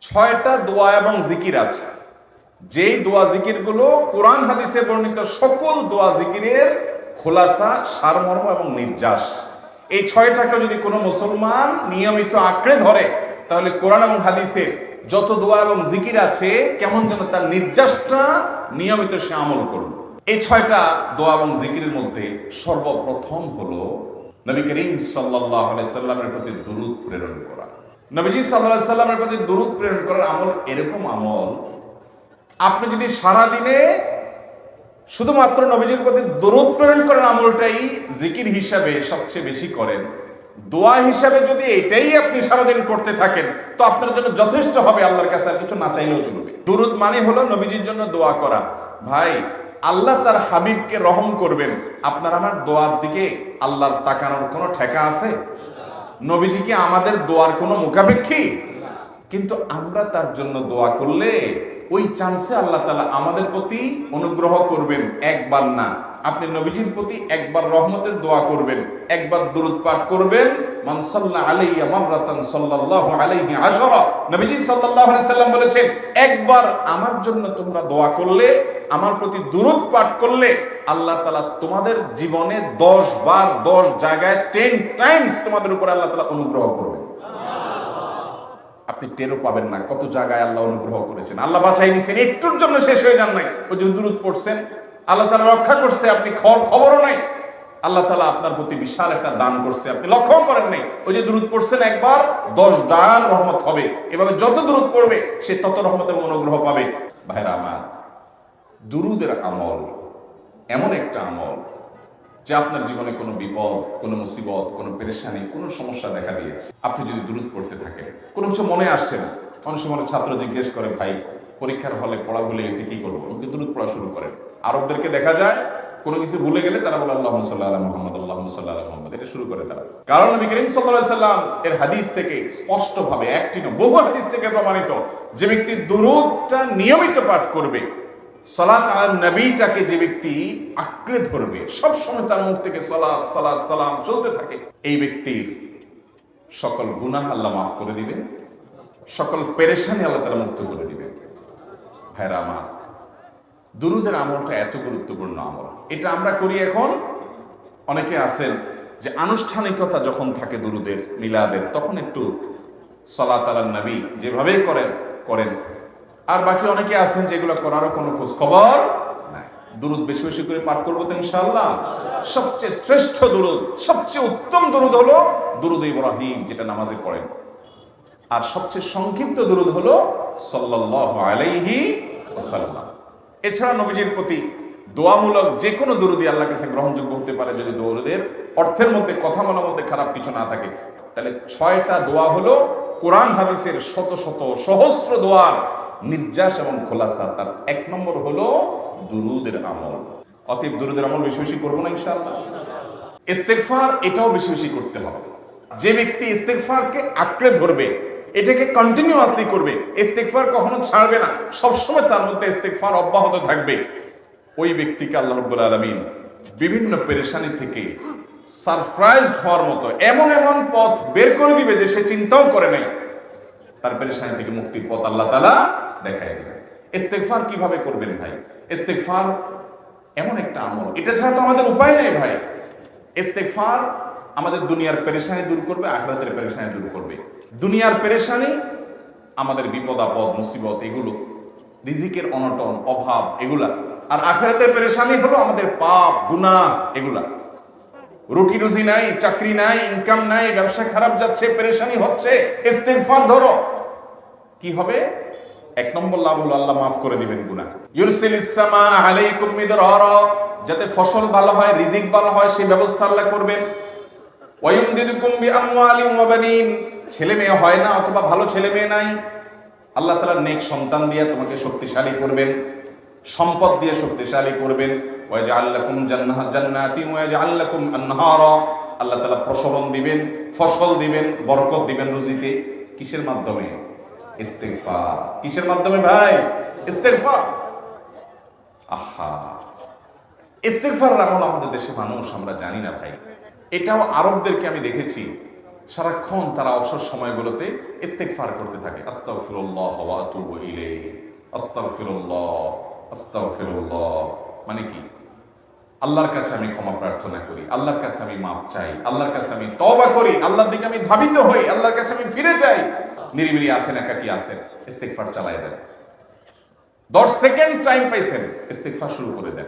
ছয়টা দোয়া এবং জিকির আছে, যেই দোয়া জিকির গুলো কোরআন হাদিসে বর্ণিত সকল দোয়া জিকিরের খোলাসা, সারমর্ম এবং নির্যাস। এই ছয়টাকে যদি কোনো মুসলমান নিয়মিত আঁকড়ে ধরে, তাহলে কোরআন এবং হাদিসের যত দোয়া এবং জিকির আছে কেমন যেন তার নির্যাসটা নিয়মিত সে আমল করল। এই ছয়টা দোয়া এবং জিকিরের মধ্যে সর্বপ্রথম হলো নবী করিম সাল্লাল্লাহু আলাইহি সাল্লামের প্রতি দুরূদ প্রেরণ করা। নবীজি সাল্লাল্লাহু আলাইহি সাল্লামের প্রতি দুরূদ প্রেরণ করার আমল এরকম আমল, আপনি যদি সারা দিনে শুধুমাত্র নবীজির প্রতি দরুদ প্রেরণ করার আমলটাই জিকির হিসাবে সবচেয়ে বেশি করেন, দোয়া হিসাবে যদি এটাই আপনি সারাদিন করতে থাকেন, তো আপনার জন্য যথেষ্ট হবে, আল্লাহর কাছে আর কিছু না চাইলেও চলবে। দুরুদ মানে হলো নবীজির জন্য দোয়া করা। ভাই, আল্লাহ তার হাবিবকে রহম করবেন, আপনার আমার দোয়ার দিকে আল্লাহর তাকানোর কোনো ঠেকা আছে? নবীজি কি আমাদের দোয়ার কোনো মুখাপেক্ষী? কিন্তু আমরা তার জন্য দোয়া করলে ওই চান্সে আল্লাহ তাআলা আমাদের প্রতি অনুগ্রহ করবেন। একবার না, আপনি নবীজির প্রতি একবার রহমতের দোয়া করবেন, একবার দুরূদ পাঠ করবেন, মান সাল্লা আলাইয়া মাররাতান সাল্লাল্লাহু আলাইহি আশরা। নবীজি সাল্লাল্লাহু আলাইহি সাল্লাম বলেছেন, একবার আমার জন্য তোমরা দোয়া করলে, আমার প্রতি দুরূদ পাঠ করলে, আল্লাহ তাআলা তোমাদের জীবনে 10 বার 10 জায়গায় 10 টাইমস তোমাদের উপর আল্লাহ তাআলা অনুগ্রহ করবেন। আপনি টেরও পাবেন না কত জায়গায় আল্লাহ অনুগ্রহ করেছেন। আল্লাহ বাঁচাই দিয়েছেন, একটুর জন্য শেষ হয়ে যান নাই। ওই যে দুরূদ পড়ছেন, আল্লাহ তাআলা রক্ষা করছে, আপনি খবরও নাই। আল্লাহ তাআলা আপনার প্রতি বিশাল একটা দান করছে, আপনি লক্ষ্য করেন নাই। ওই যে দুরূদ পড়ছেন একবার, 10 দান রহমত হবে। এভাবে যত দুরূদ পড়বে সে তত রহমত এবং অনুগ্রহ পাবে। ভাইরা আমার, দুরূদের আমল এমন একটা আমল যে আপনার জীবনে কোনো বিপদ, কোনো মুসিবত, কোনো পেরেশানি, কোনো সমস্যা দেখা দিয়েছে, আপনি যদি দুরূদ পড়তে থাকেন, কোনো কিছু মনে আসছে না, অনেক সময় ছাত্র জিজ্ঞেস করে, ভাই পরীক্ষার হলে পড়া ভুলে গেছি, কি করবো? আমাকে দুরূদ পড়া শুরু করেন। আরবদেরকে দেখা যায় কোনো কিছু ভুলে গেলে তারা বলে আল্লাহুম্মা সাল্লি আলা মুহাম্মদ, আল্লাহুম্মা সাল্লি আলা মুহাম্মদ, এটা শুরু করে তারা। কারণ নবী করিম সাল্লাল্লাহু আলাইহি সাল্লাম এর হাদিস থেকে স্পষ্টভাবে, একটি নয় বহু হাদিস থেকে প্রমাণিত, যে ব্যক্তি দুরূদটা নিয়মিত পাঠ করবে, সালাত আলা নবীটাকে যে ব্যক্তি আঁকড়ে ধরবে, সব সময় তার মুখ থেকে সালাত সালাত সালাম চলতে থাকে, এই ব্যক্তির সকল গুনাহ আল্লাহ মাফ করে দিবেন, সকল পেরেশানি আল্লাহ তাআলা মুক্ত করে দিবেন। ভাইরা আমার, দুরূদের আমলটা এত গুরুত্বপূর্ণ আমল, এটা আমরা করি এখন। অনেকে আছেন যে আনুষ্ঠানিকতা যখন থাকে দুরূদের, মিলাদের, তখন একটু সালাত আলা নবী যেভাবে করেন। আর বাকি অনেকে আছেন যেগুলো করারও কোনো খোঁজ খবর নাই। দুরূদ বেশি বেশি করে পাঠ করবো তো ইনশাআল্লাহ। সবচেয়ে শ্রেষ্ঠ দুরূদ, সবচেয়ে উত্তম দুরূদ হলো দুরূদ ইব্রাহিম, যেটা নামাজে পড়েন। আর সবচেয়ে সংক্ষিপ্ত দুরূদ হলো সাল্লাল্লাহু আলাইহি ওয়াসাল্লাম। এছাড়া নবীজির প্রতি দোয়ামূলক যে কোনো দুরূদই আল্লাহর কাছে গ্রহণযোগ্য হতে পারে, যদি দুরূদের অর্থের মধ্যে, কথা বলার মধ্যে খারাপ কিছু না থাকে। তাহলে 6টা দোয়া হলো কোরআন হাদিসের শত শত সহস্র দোয়ার নির্যাস এবং খোলাসা। তার 1 নম্বর হলো দুরূদের আমল। অতএব দুরূদের আমল বেশি বেশি করবো না ইনশাআল্লাহ। ইস্তেগফার, এটাও বেশি বেশি করতে হবে। যে ব্যক্তি ইস্তেগফারকে আঁকড়ে ধরবে, এটাকে কন্টিনিউয়াসলি করবে, ইস্তেগফার কখনো ছাড়বে না, সবসময় তার মধ্যে ইস্তেগফার অব্যাহত থাকবে, ওই ব্যক্তিকে আল্লাহ রাব্বুল আলামিন বিভিন্ন পেরেশানি থেকে সারপ্রাইজড হওয়ার মতো এমন এমন পথ বের করে দিবে যে সে চিন্তাও করে নাই। তার পেরেশানি থেকে মুক্তির পথ আল্লাহ তাআলা দেখায় দিবেন। ইস্তেগফার কিভাবে করবেন ভাই? ইস্তেগফার এমন একটা আমল, এটা ছাড়া তো আমাদের উপায় নেই ভাই। ইস্তেগফার আমাদের দুনিয়ার পেরেশানি দূর করবে, আখিরাতের পেরেশানি দূর করবে। দুনিয়ার পেরেশানি, আমাদের বিপদ আপদ মুসিবত, এগুলো, রিজিকের অনটন অভাব, এগুলা। আর আখিরাতের পেরেশানি হলো আমাদের পাপ গুনাহ, এগুলা। রুটি রুজি নাই, চাকরি নাই, ইনকাম নাই, ব্যবসা খারাপ যাচ্ছে, পেরেশানি হচ্ছে, ইস্তেগফার ধরো, কি হবে? 1 নম্বর লাভ হলো আল্লাহ মাফ করে দিবেন গুনাহ। ইউরসিলিস সামা আলাইকুম মিদরারা, যাতে ফসল ভালো হয়, রিজিক ভালো হয়, সেই ব্যবস্থা আল্লাহ করবেন। ওয়ায়ুমদিদুকুম বিআমওয়ালিন ওয়া বানিন, ছেলে মেয়ে হয় না অথবা ভালো ছেলে মেয়ে নাই, আল্লাহ তাআলা নেক সন্তান দিয়ে তোমাকে শক্তিশালী করবেন, সম্পদ দিয়ে শক্তিশালী করবেন। ওয়াজআল লাকুম জান্নাতি ওয়াজআল লাকুম আনহারা, আল্লাহ তাআলা প্রসবন দিবেন, ফসল দিবেন, বরকত দিবেন রুজিতে। কিসের মাধ্যমে? ইস্তেগফার। কিসের মাধ্যমে ভাই? ইস্তেগফার। আহা, ইস্তেগফার আমল আমাদের দেশে মানুষ আমরা জানি না ভাই। এটাও আরবদেরকে আমি দেখেছি, সারাক্ষণ তারা অবসর সময়গুলোতে ইস্তেগফার করতে থাকে, আস্তাগফিরুল্লাহ ওয়া আতুবু ইলাইহি, আস্তাগফিরুল্লাহ, আস্তাগফিরুল্লাহ। মানে কি? আল্লাহর কাছে আমি ক্ষমা প্রার্থনা করি, আল্লাহর কাছে আমি মাপ চাই, আল্লাহর কাছে আমি তওবা করি, আল্লাহর দিকে আমি ধাবিত হই, আল্লাহর কাছে আমি ফিরে যাই। নিরিবিলি আছেন, একাকী আছেন, ইস্তেগফার চালায় দেন। 10 সেকেন্ড টাইম পাইছেন, ইস্তেগফার শুরু করে দেন।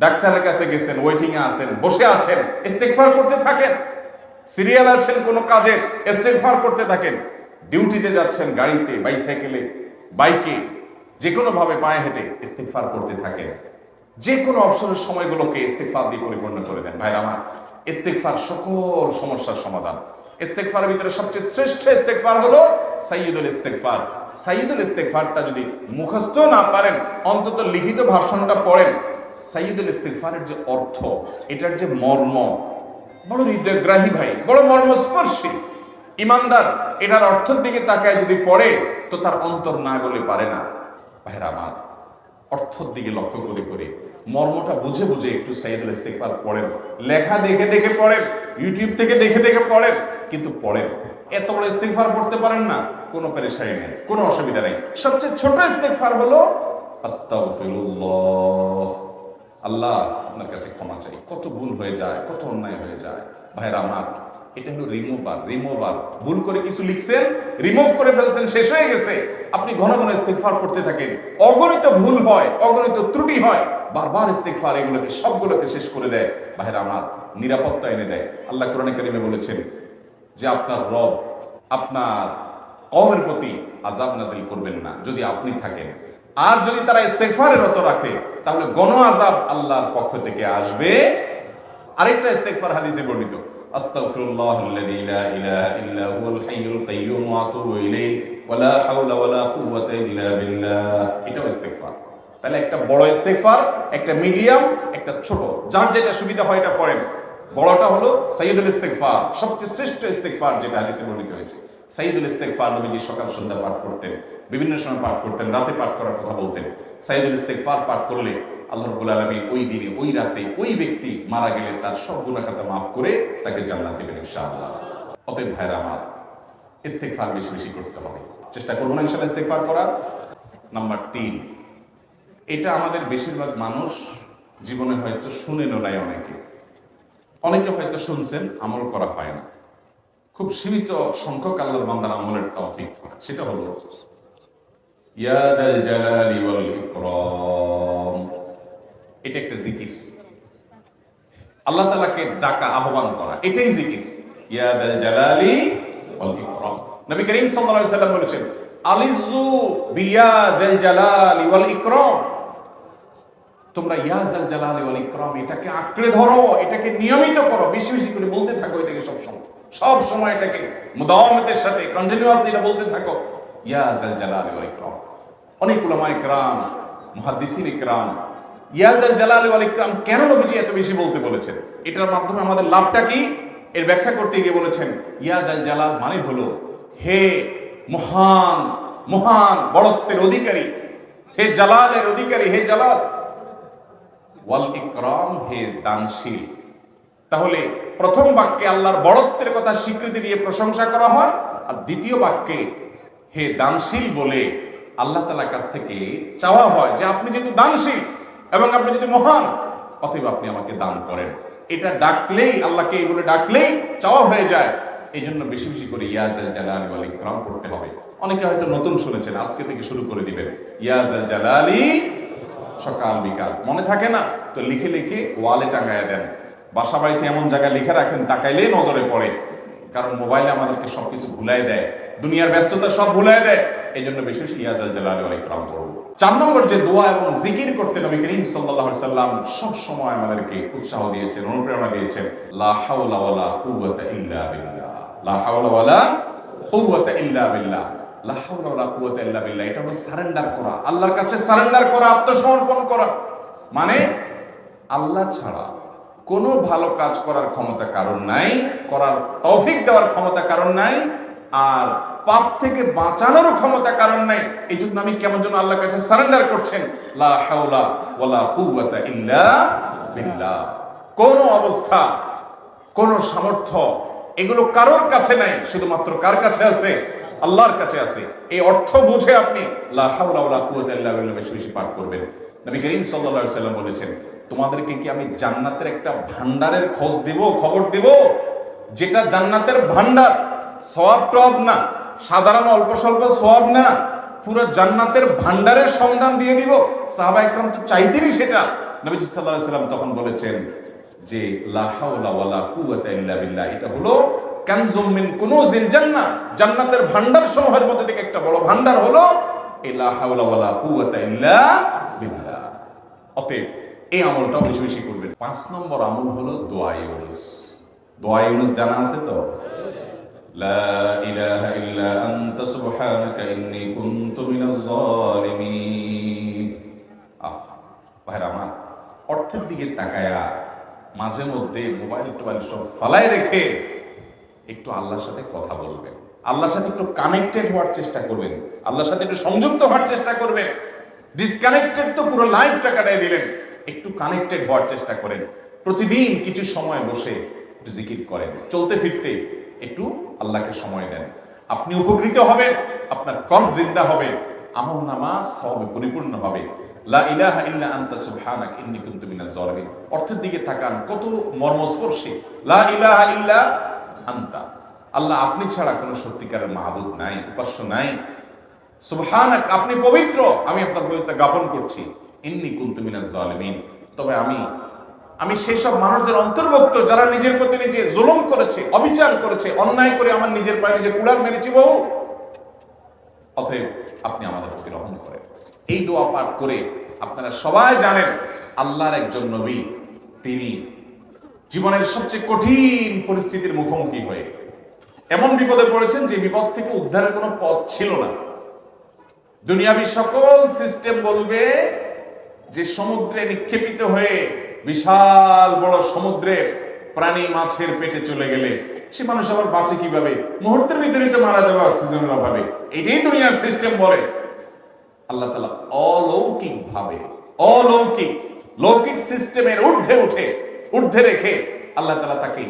ডাক্তারের কাছে গেছেন, ওয়েটিং এ আছেন, বসে আছেন, ইস্তেগফার করতে থাকেন। সিরিয়াল আছেন কোন কাজের, ইস্তেগফার করতে থাকেন। ডিউটিতে যাচ্ছেন, গাড়িতে, বাইসাইকেলে, বাইকে, যে কোনো ভাবে পায়ে হেঁটে ইস্তেগফার করতে থাকেন। যে কোনো অবসরের সময়গুলোকে ইস্তেগফার দিয়ে পরিপূর্ণ করে দেন। ভাইরা আমার, ইস্তেগফার সকল সমস্যার সমাধান। ইস্তেগফারের ভিতরে সবচেয়ে শ্রেষ্ঠ ইস্তেগফার হলো সাইয়্যিদুল ইস্তেগফার। সাইয়্যিদুল ইস্তেগফারটা যদি মুখস্থ না পারেন, অন্তত লিখিত ভাষণটা পড়েন। সাইয়্যিদুল ইস্তেগফারের যে অর্থ, এটার যে মর্ম, বড় হৃদয়গ্রাহী ভাই, বড় মর্মস্পর্শী। ইমানদার এটার অর্থের দিকে তাকায় যদি পড়ে, তো তার অন্তর না গলে পারে না। ভাইরা আমার, অর্থের দিকে লক্ষ্য করে করে মর্মটা বুঝে বুঝে একটু সাইয়্যিদুল ইস্তেগফার পড়েন। লেখা দেখে দেখে পড়েন, ইউটিউব থেকে দেখে দেখে পড়েন, কিন্তু পড়েন। এত বড় ইস্তেগফার পড়তে পারেন না, কোনো পেরেশানি নেই, কোনো অসুবিধা নেই। সবচেয়ে ছোট ইস্তেগফার হলো আস্তাগফিরুল্লাহ। আল্লাহ, আপনার কাছে ক্ষমা চাই, কত ভুল হয়ে যায়, কত অন্যায় হয়ে যায়। ভাইরা আমার, এটা হলো রিমুভার। ভুল করে কিছু লিখছেন, রিমুভ করে ফেলছেন, শেষ হয়ে গেছে। আপনি ঘন ঘন ইস্তেগফার করতে থাকেন। অগণিত ভুল হয়, অগণিত ত্রুটি হয়, বারবার ইস্তেগফার এগুলোকে সবগুলোকে শেষ করে দেয়। ভাইরা আমার, নিরাপত্তা এনে দেয়। আল্লাহ কোরআনে কারিমে বলেছেন যে আপনার রব আপনার কওমের প্রতি আযাব নাযিল করবেন না যদি আপনি থাকেন। আর যদি তারা ইস্তেগফারে রত রাখে, তাহলে গণ আযাব আল্লাহর পক্ষ থেকে আসবে। আরেকটা ইস্তেগফার হাদিসে বর্ণিত, আস্তাগফিরুল্লাহাল্লাযী লা ইলাহা ইল্লা হুয়াল হাইয়ুল কাইয়্যুম ওয়া আতুবু ইলাইহি ওয়া লা হাওলা ওয়া লা কুওয়াতা ইল্লা বিল্লাহ। এটাও ইস্তেগফার। তাহলে একটা বড় ইস্তেগফার, একটা মিডিয়াম, একটা ছোট, যার যেটা সুবিধা হয় এটা পড়েন। বড়টা হলো সাইয়্যিদুল ইস্তেগফার, সবচেয়ে শ্রেষ্ঠ ইস্তেগফার যেটা হাদিসে বর্ণিত হয়েছে। সাইয়্যিদুল ইস্তেগফার নবীজি সকাল সন্ধ্যা পাঠ করতেন, বিভিন্ন সময় পাঠ করতেন, রাতে পাঠ করার কথা বলতেন। সাইয়্যিদুল ইস্তেগফার পাঠ করলে আল্লাহ রাব্বুল আলামিন ওই দিনে, ওই রাতে, ওই ব্যক্তি মারা গেলে তার সব গুনাহ খাতা মাফ করে তাকে জান্নাত দিবেন ইনশাআল্লাহ। অতএব ভাইরা আমার, ইস্তেগফার বেশি বেশি করতে হবে, চেষ্টা করব না ইনশাআল্লাহ ইস্তেগফার করার। নাম্বার 3, এটা আমাদের বেশিরভাগ মানুষ জীবনে হয়তো শুনেনও নাই, অনেকে হয়তো শুনছেন, আমল করা হয় না। খুব সীমিত সংখ্যক আল্লাহর বান্দার আমলের তৌফিক হয়। সেটা হলো ইয়া যাল জালালি ওয়াল ইকরাম। এটা একটা জিকির, আল্লাহ তাআলাকে ডাকা, আহ্বান করা, এটাই জিকির। ইয়া যাল জালালি ওয়াল ইকরাম। নবী করিম সাল্লাল্লাহু আলাইহি সাল্লাম বলেছেন, আলিযু বিয়া যাল জালালি ওয়াল ইকরাম। তোমরা ইয়া যাল জালালি ওয়াল ইকরাম এটাকে আঁকড়ে ধরো, এটাকে নিয়মিত করো, বেশি বেশি করে বলতে থাকো এটাকে সব সময় এটাকে মুদাওয়ামাতের সাথে কন্টিনিউয়াসলি এটা বলতে থাকো, ইয়া যাল জালালি ওয়াল ইকরাম। অনেক উলামায়ে কেরাম, মুহাদ্দিসিন ইকরাম ইয়া যাল জালালি ওয়াল ইকরাম কেন নবীজি এত বেশি বলতে বলেছেন, এটার মাধ্যমে আমাদের লাভটা কি, এর ব্যাখ্যা করতে গিয়ে বলেছেন ইয়া যাল জালাল মানে হলো হে মহান, মহান বড়ত্বের অধিকারী, হে জালালের অধিকারী, হে জালাল, ওয়াল ইকরাম হে দানশীল। তাহলে প্রথম বাক্যে আল্লাহর বড়ত্বের কথা স্বীকৃতি দিয়ে প্রশংসা করা হয়, আর দ্বিতীয় বাক্যে হে দানশীল বলে আল্লাহ তাআলার কাছ থেকে চাওয়া হয় যে আপনি যেহেতু দানশীল এবং আপনি যদি মহান, অতএব আপনি আমাকে দান করেন। এটা ডাকলেই, আল্লাহকে এই বলে ডাকলেই চাওয়া হয়ে যায়। এই জন্য বেশি বেশি করে ইয়া যাল জালালি ওয়াল ইকরাম পড়তে হবে। অনেকে হয়তো নতুন শুনেছেন, আজকে থেকে শুরু করে দিবেন ইয়া যাল জালালি, সকাল বিকাল, মনে থাকে না তো লিখে লিখে ওয়ালে টাঙায় দেন। বাসা বাড়িতে এমন জায়গায় লিখে রাখেন তাকাইলেই নজরে পড়ে, কারণ মোবাইলে আমাদেরকে সবকিছু ভুলাই দেয়, দুনিয়ার ব্যস্ততা সব ভুলাই দেয়। এই জন্য বেশি বেশি ইয়া যাল জালালি ওয়াল ইকরাম পড়ব। 4 নম্বর যে দোয়া এবং জিকির করতে নবী করিম সাল্লাল্লাহু আলাইহি সাল্লাম সব সময় আমাদেরকে উৎসাহ দিয়েছেন, অনুপ্রেরণা দিয়েছেন, লা হাওলা ওয়ালা কুওয়াতা ইল্লা বিল্লাহ, লা হাওলা ওয়ালা কুওয়াতা ইল্লা বিল্লাহ, লা হাওলা ওয়ালা কুওয়াতা ইল্লা বিল্লাহ। এটা হলো সারেন্ডার করা, আল্লাহর কাছে সারেন্ডার করা, আত্মসমর্পণ করা। মানে আল্লাহ ছাড়া কোনো ভালো কাজ করার ক্ষমতা কারণ নাই, করার তৌফিক দেওয়ার ক্ষমতা কারণ নাই, আর পাপ থেকে বাঁচানোর ক্ষমতা কারণ নাই। এই জন্য আমি কেমন যেন আল্লাহর কাছে সারেন্ডার করছেন, লা হাওলা ওয়ালা কুওয়াতা ইল্লা বিল্লাহ। কোন অবস্থা, কোন সামর্থ্য, এগুলো কারোর কাছে নাই, শুধুমাত্র কার কাছে আছে? আল্লাহর কাছে আছে। এই অর্থ বুঝে আপনি লা হাওলা ওয়ালা কুওয়াতা ইল্লা বিল্লাহ বেশি বেশি পাঠ করবেন। নবী করিম সাল্লাল্লাহু আলাইহি সাল্লাম বলেছেন, তোমাদেরকে কি আমি জান্নাতের একটা ভান্ডারের খোঁজ দেব, খবর দেব, যেটা জান্নাতের ভান্ডার, সওয়াব টওয়াব না, সাধারণ অল্প স্বল্প সওয়াব না, পুরো জান্নাতের ভান্ডারের সন্ধান দিয়ে দিব। সাহাবায়ে কেরাম তো চাইতেনই সেটা। নবীজি সাল্লাল্লাহু আলাইহি সাল্লাম তখন বলেছেন যে লা হাওলা ওয়ালা কুওয়াতা ইল্লা বিল্লাহ, এটা হলো কানজুম মিন কুনুজিল জান্নাহ, জান্নাতের ভান্ডার সমূহের মধ্যে থেকে একটা বড় ভান্ডার হলো এই লা হাওলা ওয়ালা কুওয়াতা ইল্লা বিল্লাহ। অতএব এই আমলটাও বেশি বেশি করবেন। 5 নম্বর আমল হলো দোয়া ইউনুস। দোয়া ইউনুস জানা আছে তো? লা ইলাহা ইল্লা আনতা সুবহানাকা ইন্নী কুনতু মিনাজ জালিমিন। ভাইরা আমার, অর্থের দিকে তাকায়া মাঝে মধ্যে মোবাইল টোবাইল সব ফালায় রেখে একটু আল্লাহর সাথে কথা বলবেন, আল্লাহর সাথে একটু কানেক্টেড হওয়ার চেষ্টা করবেন, আল্লাহর সাথে একটু সংযুক্ত হওয়ার চেষ্টা করবেন। ডিসকানেক্টেড তো পুরো লাইফটা কাটাই দিলেন, একটু কানেক্টেড হওয়ার চেষ্টা করেন। প্রতিদিন কিছু সময় বসে একটু জিকির করেন, চলতে ফিরতে একটু আল্লাহকে সময় দেন। আপনি উপকৃত হবেন, আপনার কল্ব জিন্দা হবে, আমল নামা সওয়াবে পরিপূর্ণ হবে। লা ইলাহা ইল্লা আনতা সুবহানাকা ইন্নী কুনতু মিনাজ জালিমিন। অর্থের দিকে তাকান, কত মর্মস্পর্শী। লা ইলাহা ইল্লা আনতা, আল্লাহ আপনি ছাড়া কোনো সত্যিকারের মাহবুদ নাই, উপাস্য নাই। সুবহানাক, আপনি পবিত্র, আমি আপনার পবিত্রতা জ্ঞাপন করছি। ইন্নী কুনতু মিনাজ জালিমিন, তবে আমি সেই সব মানুষদের অন্তর্ভুক্ত যারা নিজের প্রতি নিজে জুলুম করেছে, অবিচার করেছে, অন্যায় করে আমার নিজের পায়ে নিজে কুড়াল মেরেছি বহু। অতএব আপনি আমাদের প্রতি রহম করেন। এই দোয়া পাঠ করে আপনারা সবাই জানেন আল্লাহর একজন নবী, তিনি জীবনের সবচেয়ে কঠিন পরিস্থিতির মুখোমুখি হয়ে এমন বিপদে পড়েছেন যে বিপদ থেকে উদ্ধারের কোনো পথ ছিল না। দুনিয়াবি সকল সিস্টেম বলবে যে সমুদ্রে নিক্ষেপিত হয়ে বিশাল বড় সমুদ্রে প্রাণী মাছের পেটে চলে গেলে সে মানুষ আবার বাঁচে কিভাবে? মুহূর্তের ভিতরে তো মারা যাবে অক্সিজেনের অভাবে। এটাই দুনিয়ার সিস্টেম বলে। আল্লাহ তাআলা অলৌকিক ভাবে, লৌকিক সিস্টেমের ঊর্ধ্বে রেখে আল্লাহ তাআলা তাকে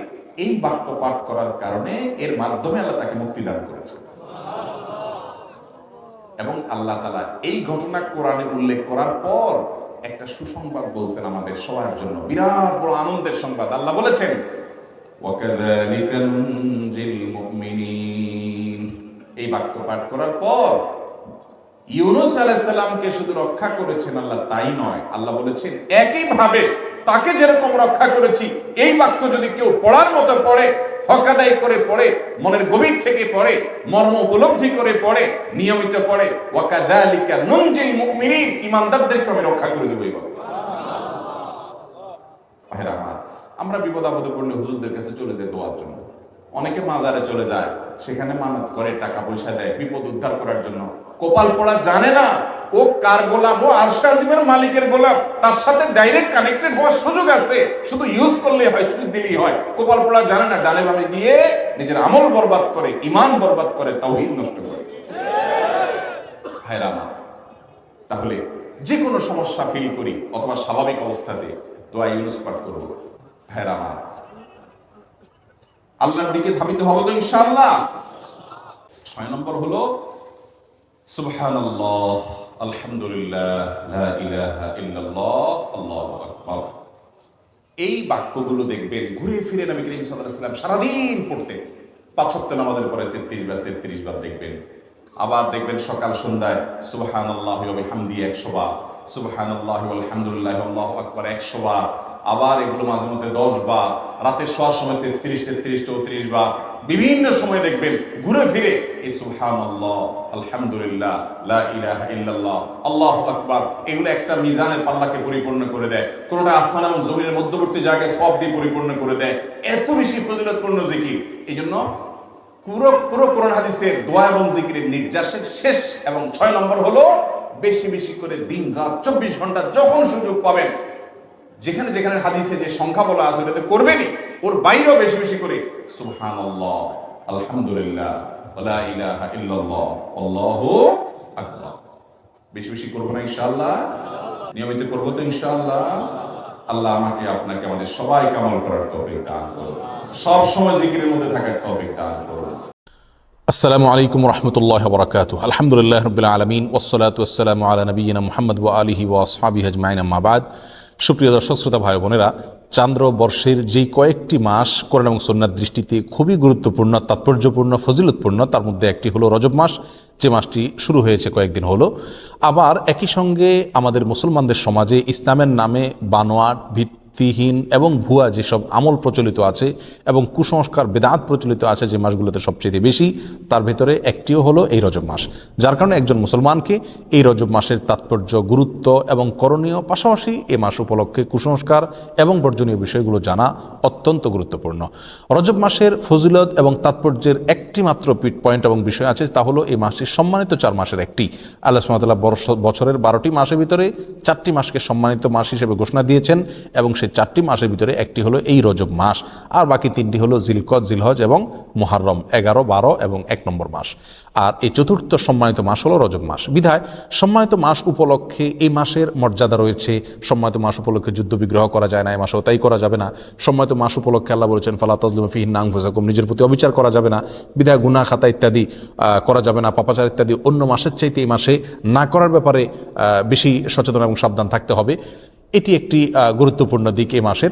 এই বাক্য পাঠ করার কারণে, এর মাধ্যমে আল্লাহ তাকে মুক্তি দান করেছে। এবং আল্লাহ তাআলা এই ঘটনা কোরআনে উল্লেখ করার পর একটা সুসংবাদ বলছেন আমাদের সবার জন্য, বিরাট বড় আনন্দের সংবাদ। আল্লাহ বলেছেন ওয়াকাযালিকা নুনজিল মুমিনিন। এই বাক্য পাঠ করার পর ইউনূস আলাইহিস সালামকে শুধু রক্ষা করেছেন আল্লাহ তাই নয়, আল্লাহ বলেছেন একই ভাবে তাকে যেরকম রক্ষা করেছি, এই বাক্য যদি কেউ পড়ার মতো পড়ে, হক আদায় করে পড়ে, মনের গভীর থেকে পড়ে, মর্ম উপলব্ধি করে পড়ে, নিয়মিত পড়ে, ওয়াকাযালিকা নুনজিল মুমিনিন, ঈমানদারদেরকে আমি রক্ষা করে দেব। ভাইরা আমার, আমরা বিপদ আপদে পড়লে হুজুরদের কাছে চলে যাই দোয়ার জন্য। অনেকে মাজারে চলে যায়, সেখানে মানত করে, টাকা পয়সা দেয় বিপদ উদ্ধার করার জন্য। কপাল পড়া জানে না ও কার গোলাম, ও আরশে আজিমের মালিকের গোলাম, তার সাথে ডাইরেক্ট কানেক্টেড হওয়ার সুযোগ আছে, শুধু ইউজ করলে হয়, সুইচ দিলেই হয়। কপাল পড়া জানে না, ডানে বামে গিয়ে নিজের আমল বরবাদ করে, ঈমান বরবাদ করে, তাওহীদ নষ্ট করে। ভাইরা আমার, তাহলে যে কোনো সমস্যা ফিল করি অথবা স্বাভাবিক অবস্থাতে দোয়া ইউনূস পাঠ করব। ভাইরা আমার, আল্লাহর দিকে ধাবিত হব তো ইনশাআল্লাহ। 6 নম্বর হলো সুবহানাল্লাহ, আলহামদুলিল্লাহ, লা ইলাহা ইল্লাল্লাহ, আল্লাহু আকবার। এই বাক্যগুলো দেখবেন ঘুরে ফিরে নবী করিম সাল্লাল্লাহু আলাইহি ওয়াসাল্লাম সারাদিন পড়তেন। 5 ওয়াক্ত নামাজের পরে 33 বার দেখবেন। আবার দেখবেন সকাল সন্ধ্যায় সুবহানাল্লাহি ওয়া বিহামদিহি 100 বার, সুবহানাল্লাহি ওয়াল হামদুলিল্লাহি আল্লাহু আকবার 100 বার। আবার এগুলো মাঝে মধ্যে 10 বার, রাতের শোয়ার সময় 33, 34 বার। বিভিন্ন সময় দেখবেন ঘুরে ফিরে এই সুবহানাল্লাহ, আলহামদুলিল্লাহ, লা ইলাহা ইল্লাল্লাহ, আল্লাহু আকবার, এগুলো একটা মিজানের পাল্লাকে পরিপূর্ণ করে দেয়। কোনটা আসমান এবং জমিনের মধ্যবর্তী জায়গায় সওয়াব দিয়ে পরিপূর্ণ করে দেয়। এত বেশি ফজিলতপূর্ণ জিকির। এইজন্য পুরো কোরআন হাদিসের দোয়া এবং জিকিরের নির্যাসের শেষ এবং 6 নম্বর হলো বেশি বেশি করে দিন রাত 24 ঘন্টা যখন সুযোগ পাবেন, যেখানে যেখানে হাদিসে যে সংখ্যা বলা আছে ওটাতে করবেনই, ওর বাইরেও বেশি বেশি করে সুবহানাল্লাহ, আলহামদুলিল্লাহ, লা ইলাহা ইল্লাল্লাহ, আল্লাহু আকবার বেশি বেশি করব না ইনশাআল্লাহ? নিয়মিত করব তো ইনশাআল্লাহ? আল্লাহ আমাকে আপনাকে আমাদের সবাইকে আমল করার তৌফিক দান করুন, সব সময় জিকিরের মধ্যে থাকার তৌফিক দান করুন। আসসালামু আলাইকুম রহমতুল্লাহ বরকাতুহ। আলহামদুলিল্লাহ রাব্বিল আলামিন ওয়াসসালাতু ওয়াসসালামু আলা নবিয়িনা মুহাম্মদ ওয়া আলিহি ওয়া আসহাবিহি আজমাইন, আম্মা বাদ। সুপ্রিয় দর্শক শ্রোতা ভাই বোনেরা, চান্দ্র বর্ষের যেই কয়েকটি মাস কোরআন এবং সুন্নাহর দৃষ্টিতে খুবই গুরুত্বপূর্ণ, তাৎপর্যপূর্ণ, ফজিলতপূর্ণ, তার মধ্যে একটি হলো রজব মাস, যে মাসটি শুরু হয়েছে কয়েকদিন হলো। আবার একই সঙ্গে আমাদের মুসলমানদের সমাজে ইসলামের নামে বানোয়াট, ভিত্তিহীন এবং ভুয়া যেসব আমল প্রচলিত আছে এবং কুসংস্কার, বেদাত প্রচলিত আছে যে মাসগুলোতে সবচেয়ে বেশি, তার ভেতরে একটিও হলো এই রজব মাস। যার কারণে একজন মুসলমানকে এই রজব মাসের তাৎপর্য, গুরুত্ব এবং করণীয়, পাশাপাশি এ মাস উপলক্ষে কুসংস্কার এবং বর্জনীয় বিষয়গুলো জানা অত্যন্ত গুরুত্বপূর্ণ। রজব মাসের ফজিলত এবং তাৎপর্যের একটি মাত্র পয়েন্ট এবং বিষয় আছে, তা হলো এই মাসটি সম্মানিত 4 মাসের একটি। আল্লাহ সুবহানাহু ওয়া তাআলা বছরের 12টি মাসের ভিতরে 4টি মাসকে সম্মানিত মাস হিসেবে ঘোষণা দিয়েছেন এবং সেই 4টি মাসের ভিতরে একটি হলো এই রজব মাস, আর বাকি 3টি হলো জিলকদ, জিলহজ এবং মুহাররম, 11, 12 এবং 1 নম্বর মাস। আর এই চতুর্থ সম্মানিত মাস হলো রজব মাস। বিধায় সম্মানিত মাস উপলক্ষে এই মাসের মর্যাদা রয়েছে। সম্মানিত মাস উপলক্ষে যুদ্ধ বিগ্রহ করা যায় না, এই মাসেও তাই করা যাবে না। সম্মানিত মাস উপলক্ষে আল্লাহ বলেছেন ফালা তাজলিমু ফিহিন্না আনফুসাকুম, নিজের প্রতি অবিচার করা যাবে না। বিধায় গুনাহ খাতা ইত্যাদি করা যাবে না, পাপাচার ইত্যাদি অন্য মাসের চাইতে এই মাসে না করার ব্যাপারে বেশি সচেতন এবং সাবধান থাকতে হবে। এটি একটি গুরুত্বপূর্ণ দিক এই মাসের।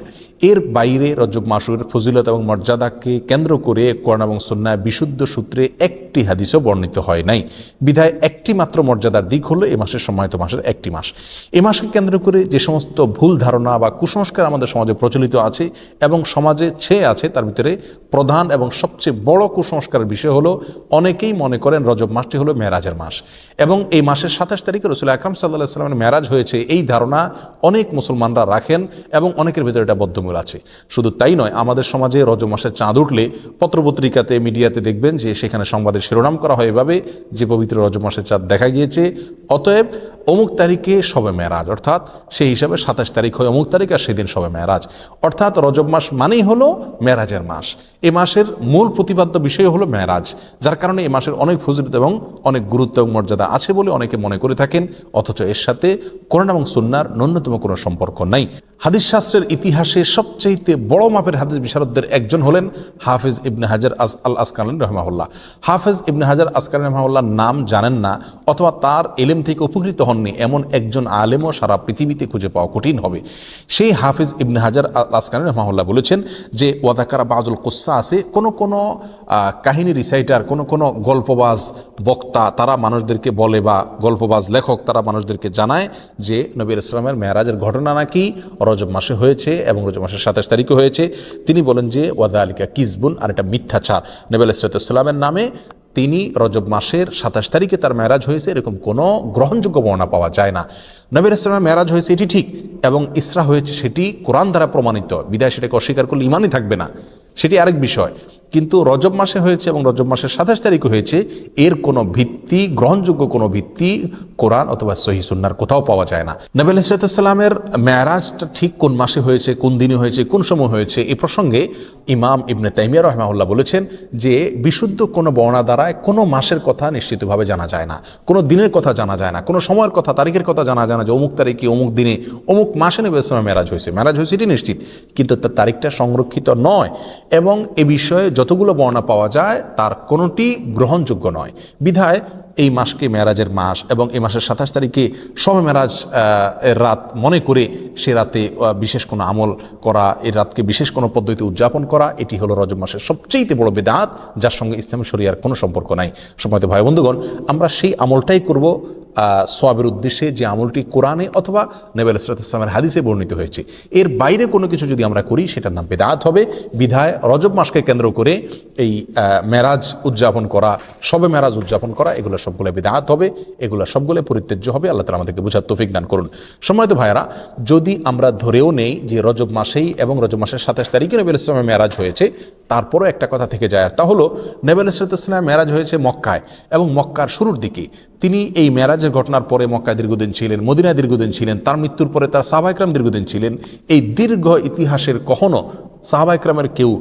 এর বাইরে রজব মাসের ফজিলত এবং মর্যাদাকে কেন্দ্র করে কোরআন এবং সুন্নাহ বিশুদ্ধ সূত্রে একটি হাদিসও বর্ণিত হয় নাই। বিধায় একটি মাত্র মর্যাদার দিক হলো এই মাসের সম্মানিত মাসের একটি মাস। এই মাসকে কেন্দ্র করে যে সমস্ত ভুল ধারণা বা কুসংস্কার আমাদের সমাজে প্রচলিত আছে এবং সমাজে ছেয়ে আছে, তার ভিতরে প্রধান এবং সবচেয়ে বড় কুসংস্কারের বিষয় হলো অনেকেই মনে করেন রজব মাসটি হলো মেরাজের মাস এবং এই মাসের 27 তারিখে রাসূল আকরাম সাল্লাল্লাহু আলাইহি ওয়াসাল্লামের মেরাজ হয়েছে, এই ধারণা অনেক মুসলমানরা রাখেন এবং অনেকের ভিতরে এটা বদ্ধমূল আছে। শুধু তাই নয়, আমাদের সমাজে রজব মাসের চাঁদ উঠলে পত্রপত্রিকাতে, মিডিয়াতে দেখবেন যে সেখানে সংবাদের শিরোনাম করা হয় এভাবে যে পবিত্র রজব মাসের চাঁদ দেখা গিয়েছে, অতএব অমুক তারিখে শবে মেরাজ, অর্থাৎ সেই হিসাবে 27 তারিখ হয় অমুক তারিখ আর সেদিন শবে মেরাজ। অর্থাৎ রজব মাস মানেই হলো মেরাজের মাস। এ মাসের মূল প্রতিপাদ্য বিষয় হলো মেরাজ, যার কারণে এই মাসের অনেক ফজিলত এবং অনেক গুরুত্ব এবং মর্যাদা আছে বলে অনেকে মনে করে থাকেন, অথচ এর সাথে কোরআন এবং সুন্নাহর ন্যূনতম কোনো সম্পর্ক নাই। হাদিস শাস্ত্রের ইতিহাসে সবচাইতে বড় মাপের হাদিস বিশারদদের একজন হলেন হাফেজ ইবনে হাজার আল আসকালানী রাহিমাহুল্লাহ। হাফেজ ইবনে হাজার আসকালানী রাহিমাহুল্লাহর নাম জানেন না অথবা তার ইলম থেকে উপকৃত হননি এমন একজন আলেমও সারা পৃথিবীতে খুঁজে পাওয়া কঠিন হবে। সেই হাফেজ ইবনে হাজার আল আসকালানী রাহিমাহুল্লাহ বলেছেন যে ওয়াদাকারা বাজুল কুসা আছে, কোন কাহিনী রিসাইটার, কোন গল্পবাজ বক্তা তারা মানুষদেরকে বলে, বা গল্পবাজ লেখক তারা মানুষদেরকে জানায় যে নবী ইসলামের মেরাজের ঘটনা নাকি রজব মাসে হয়েছে এবং রজব মাসের 27 তারিখে হয়েছে। তিনি বলেন যে ওয়াদা আলিকা কিসবুন, আর এটা মিথ্যাচার। নবী ইসলামের নামে তিনি রজব মাসের 27 তারিখে তার মেরাজ হয়েছে এরকম কোনো গ্রহণযোগ্য বর্ণনা পাওয়া যায় না। নবী ইসলামের মেরাজ হয়েছে এটি ঠিক এবং ইসরা হয়েছে সেটি কোরআন দ্বারা প্রমাণিত, বিদায় সেটাকে অস্বীকার করলে ইমানই থাকবে না, সেটি আরেক বিষয়। কিন্তু রজব মাসে হয়েছে এবং রজব মাসের 27 তারিখে হয়েছে, এর কোনো ভিত্তি, গ্রহণযোগ্য কোনো ভিত্তি কোরআন অথবা সহিহ সুন্নাহর কোথাও পাওয়া যায় না। নবী সাল্লাল্লাহু মেরাজটা ঠিক কোন মাসে হয়েছে, কোন দিনে হয়েছে, কোন সময় হয়েছে, এই প্রসঙ্গে ইমাম ইবনে তাইমিয়া রাহিমাহুল্লাহ বলেছেন যে বিশুদ্ধ কোনো বর্ণনা দ্বারায় কোনো মাসের কথা নিশ্চিতভাবে জানা যায় না, কোনো দিনের কথা জানা যায় না, কোনো সময়ের কথা, তারিখের কথা জানা যায় না যে অমুক তারিখে, অমুক দিনে, অমুক মাসে নবী সাল্লাল্লাহু মেরাজ হয়েছে এটি নিশ্চিত, কিন্তু তার তারিখটা সংরক্ষিত নয় এবং এ বিষয়ে যতগুলো বর্ণনা পাওয়া যায় তার কোনোটি গ্রহণযোগ্য নয়। বিধায় এই মাসকে মেরাজের মাস এবং এই মাসের 27 তারিখে শবে মেরাজ এর রাত মনে করে সে রাতে বিশেষ কোনো আমল করা, এই রাতকে বিশেষ কোনো পদ্ধতিতে উদযাপন করা, এটি হলো রজব মাসের সবচেয়ে বড় বিদআত, যার সঙ্গে ইসলামী শরিয়ার কোনো সম্পর্ক নাই। সম্মানিত ভাই বন্ধুগণ, আমরা সেই আমলটাই করব সওয়াবের উদ্দেশ্যে যে আমলটি কোরআনে অথবা নবী সাল্লাল্লাহু আলাইহি ওয়াসাল্লামের হাদিসে বর্ণিত হয়েছে। এর বাইরে কোনো কিছু যদি আমরা করি সেটার নাম বিদআত হবে। বিধায় রজব মাসকে কেন্দ্র করে এই মেরাজ উদযাপন করা, শবে মেরাজ উদযাপন করা, এগুলো সবগুলো বিদআত হবে, এগুলো সবগুলো পরিত্যাজ্য হবে। আল্লাহ তাআলা আমাদেরকে বুঝার তৌফিক দান করুন। সম্মানিত ভাইয়েরা, যদি আমরা ধরেও নেই যে রজব মাসেই এবং রজব মাসের 27 তারিখে নবী সাল্লাল্লাহু আলাইহি ওয়াসাল্লামের মেরাজ হয়েছে, তারপরও একটা কথা থেকে যায়, আর তা হলো নবী সাল্লাল্লাহু আলাইহি ওয়াসাল্লামের মেরাজ হয়েছে মক্কায় এবং মক্কার শুরুর দিকে। তিনি এই মেরাজের ঘটনার পরে মক্কায় দীর্ঘদিন ছিলেন, মদিনায় দীর্ঘদিন ছিলেন, তার মৃত্যুর পরে তার সাহাবা ইকরাম দীর্ঘদিন ছিলেন। এই দীর্ঘ ইতিহাসের কখনো সাহাবা ইকরামের কেউ